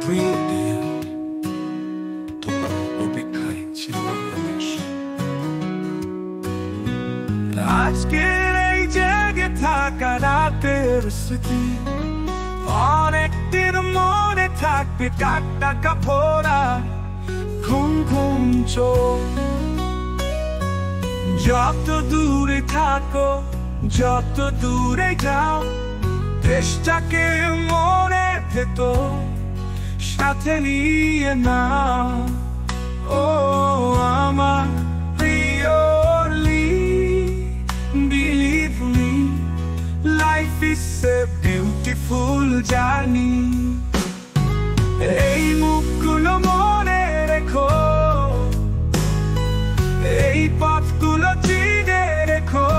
এতদিন তোমার অপেক্ষায় ছিল মানুষ। আজকের এই জেগে থাকা রাতের স্মৃতি অনেকদিন মনে থাকবে। টাকা ভরা ঘুম ঘুম চোখ। যত দূরে থাকো, যত দূরে যাও, দেশটাকে মনে ভেতর সাথে নিয়ে নাও। ও আমার প্রিয়লি, believe me, life is a beautiful journey. এই মুখগুলো মনে রেখো, এই পথগুলো চিনে রেখো।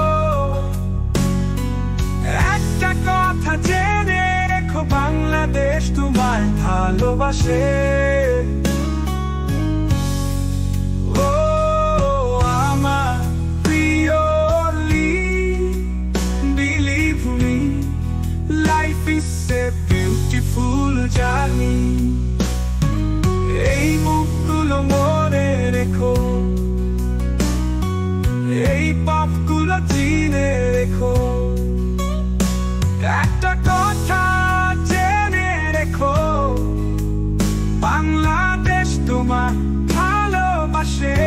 একটা কথা জেনে রেখো, বাংলাদেশ তোমায় ভালোবাসে। ও আমার প্রিয়লি, believe me, life is a beautiful journey. এই মুখগুলো মনে রেখো, এই পথগুলো চিনে রেখো। একটা কথা জেনে রেখো, বাংলাদেশ তোমায় ভালোবাসে।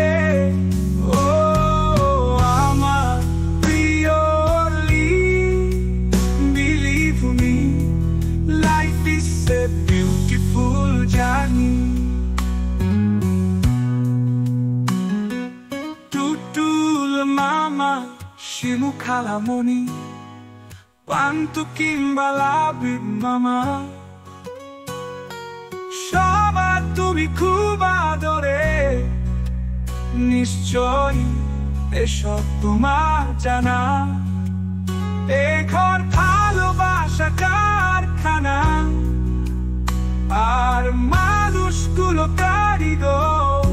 ও আমার প্রিয়লি, believe me, life is a beautiful journey. Tutul মামা, শিমু খালামণি, পান্তু কিংবা লাবিব মামা, সবার তুমি খুব আদরে। নিশ্চয় এসব তোমার জানা। এ ঘর ভালোবাসা কারখানা, আর মানুষগুলো কারিগর।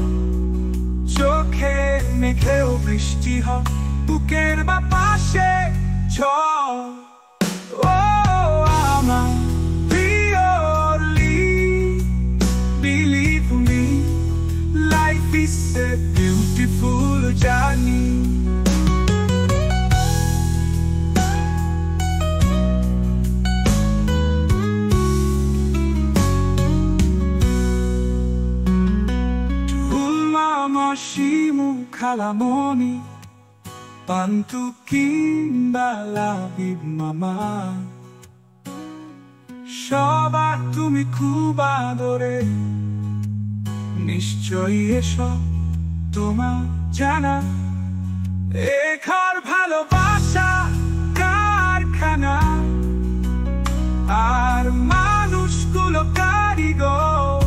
চোখে মেঘেও বৃষ্টি হয়, বুকের বাতাসে ঝড়। ও আমার প্রিয়লি, believe me, life is a beautiful journey. টুল মামা, শিমু খালামণি, পান্তু কিংবা লাবিব মামা, সবার তুমি খুব আদরে। নিশ্চয়ই এসব তোমার জানা। এ ঘর ভালোবাসা কারখানা, আর মানুষগুলো কারিগর।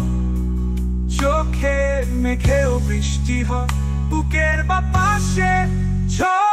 চোখে মেঘেও বৃষ্টি হয়, বুকের বাতাসে ঝড়।